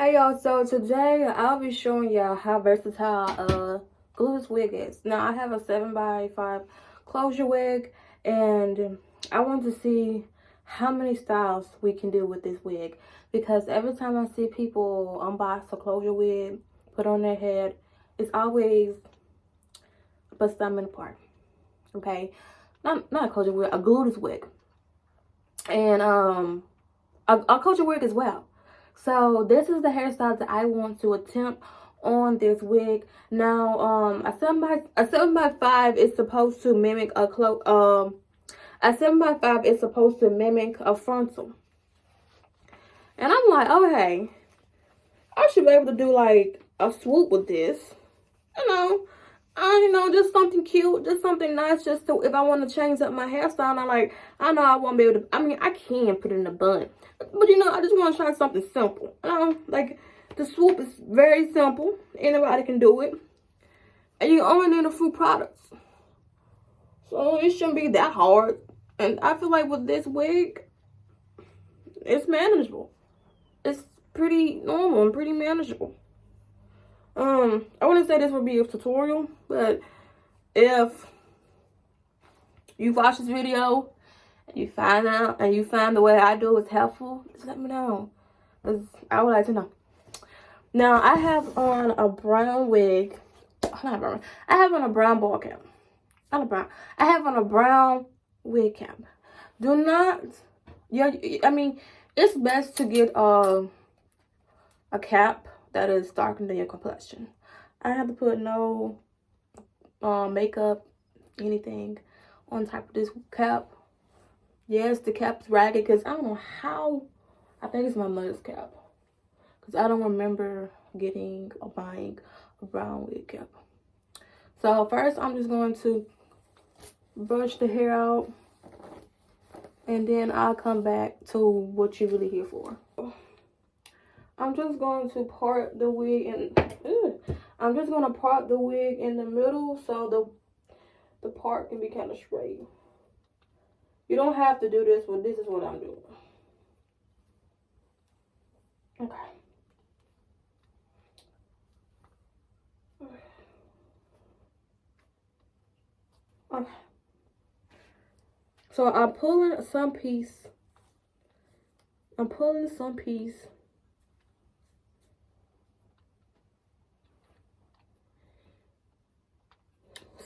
Hey y'all, so today I'll be showing y'all how versatile glueless wig is. Now I have a 7x5 closure wig, and I want to see how many styles we can do with this wig, because every time I see people unbox a closure wig, put on their head, it's always a stomach apart. Okay, not a closure wig, a glueless wig, and a closure wig as well. So this is the hairstyle that I want to attempt on this wig. Now, a 7x5 is supposed to mimic a 7x5 is supposed to mimic a frontal. And I'm like, okay, I should be able to do like a swoop with this. Just something cute, just something nice, just to, if I want to change up my hairstyle. And I know I won't be able to, I can put it in a bun. But I just want to try something simple. Like the swoop is very simple. Anybody can do it. And you only need a few products. So it shouldn't be that hard. And I feel like with this wig, it's manageable. It's pretty normal and pretty manageable. I wouldn't say this would be a tutorial, but if you watch this video and you find the way I do is helpful, just let me know, because I would like to know. Now I have on a brown wig. Not brown. I have on a brown ball cap. Not a brown. I have on a brown wig cap. Do not. Yeah, it's best to get a cap that is darker than your complexion. I have to put no makeup, anything on top of this cap. Yes, the cap's ragged because I don't know how. I think it's my mother's cap, because I don't remember getting or buying a brown wig cap. So first I'm just going to brush the hair out, and then I'll come back to what you're really here for. I'm just going to part the wig in the middle, so the part can be kind of straight. You don't have to do this, but this is what I'm doing. Okay. Okay. So I'm pulling some piece.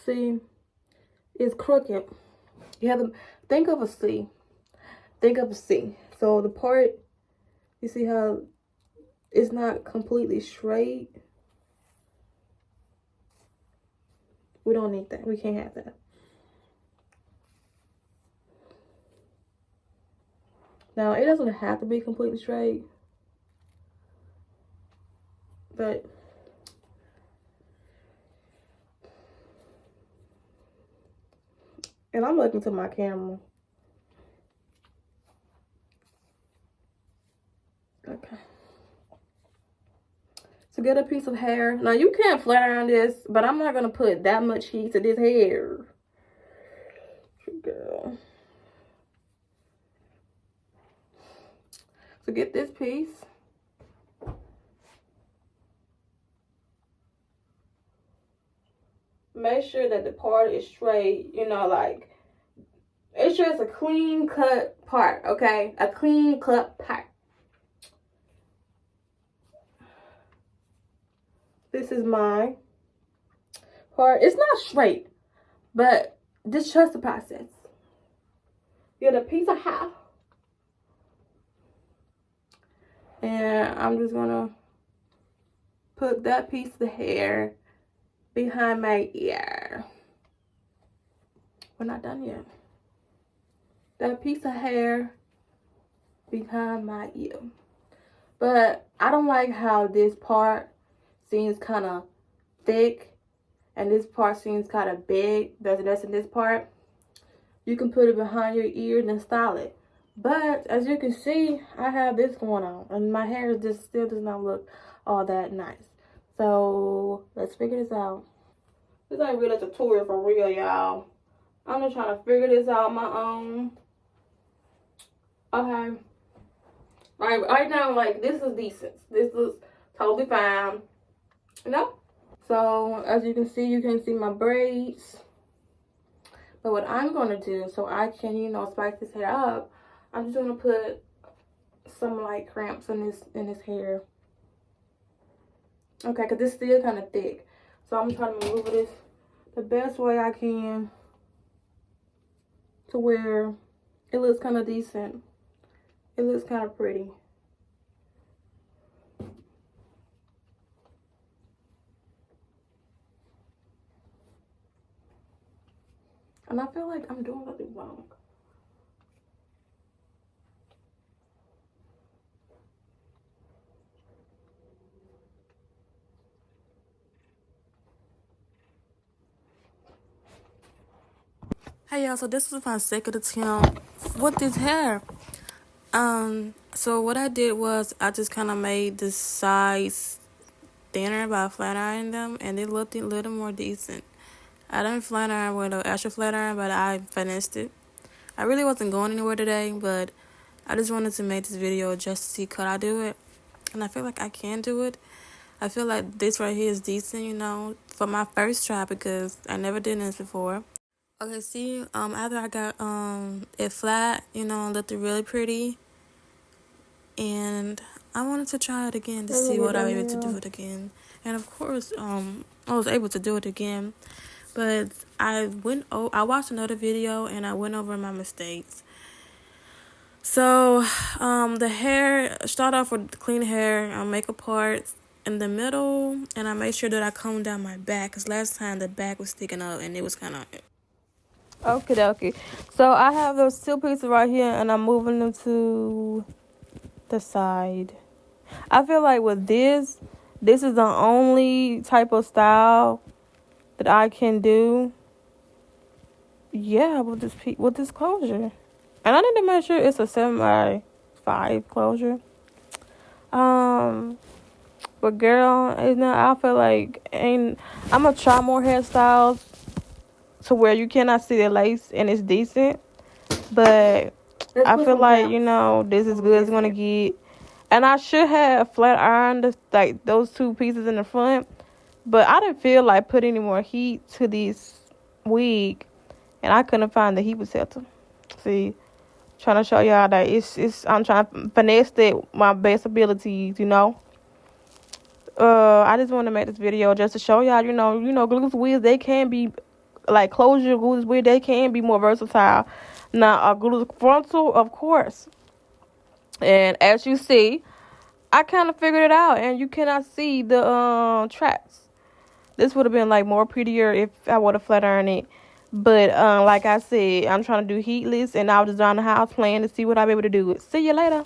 See, it's crooked. You have to think of a C. So the part, you see how it's not completely straight? We don't need that. We can't have that. Now, it doesn't have to be completely straight, but and I'm looking to my camera. Okay. So get a piece of hair. Now you can't flat iron this, but I'm not gonna put that much heat to this hair. Girl. So get this piece. Make sure that the part is straight, like it's just a clean cut part, okay? A clean cut part. This is my part. It's not straight, but just trust the process. Get a piece of hair. And I'm just gonna put that piece of the hair behind my ear. We're not done yet. That piece of hair behind my ear. But I don't like how this part seems kind of thick and this part seems kind of big. That's in this part. You can put it behind your ear and then style it. But as you can see, I have this going on, and my hair just still does not look all that nice. So let's figure this out. This ain't really a tutorial for real, y'all. I'm just trying to figure this out on my own. Okay. Right now, like, this is decent. This is totally fine. You know? So, as you can see my braids. But what I'm going to do, so I can, you know, spice this hair up, I'm just going to put some, like, cramps in this hair. Okay, because it's still kind of thick. So, I'm trying to maneuver this the best way I can to where it looks kind of decent. It looks kind of pretty. And I feel like I'm doing something wrong. Hey y'all, so this was my second attempt with this hair. So what I did was I just kind of made the sides thinner by flat ironing them, and it looked a little more decent. I didn't flat iron with an extra flat iron, but I finessed it. I really wasn't going anywhere today, but I just wanted to make this video just to see could I do it, and I feel like I can do it. I feel like this right here is decent, you know, for my first try because I never did this before. Okay, see, after I got it flat, you know, it looked really pretty, and I wanted to try it again to see what I was able to do it again. And of course, I was able to do it again, but I watched another video and I went over my mistakes. So, the hair, start off with clean hair, makeup parts in the middle, and I made sure that I combed down my back, because last time the back was sticking up and it was kind of... Okay. So I have those two pieces right here, and I'm moving them to the side. I feel like with this is the only type of style that I can do. Yeah, with this closure, and I need to make sure it's a 7x5 closure. But girl, I feel like I'm gonna try more hairstyles to where you cannot see the lace and it's decent. But I feel like, you know, this is good as gonna get. And I should have flat ironed like those two pieces in the front, but I didn't feel like putting any more heat to this wig, and I couldn't find the heat protector. See, trying to show y'all that I'm trying to finesse it my best abilities, you know. I just want to make this video just to show y'all, you know, glueless wigs, they can be like closure glueless wig, they can be more versatile. Now, a glueless frontal, of course. And as you see, I kind of figured it out, and you cannot see the tracks. This would have been like more prettier if I would have flat ironed it. But like I said, I'm trying to do heatless, and I was just around the house playing to see what I'll be able to do. See you later.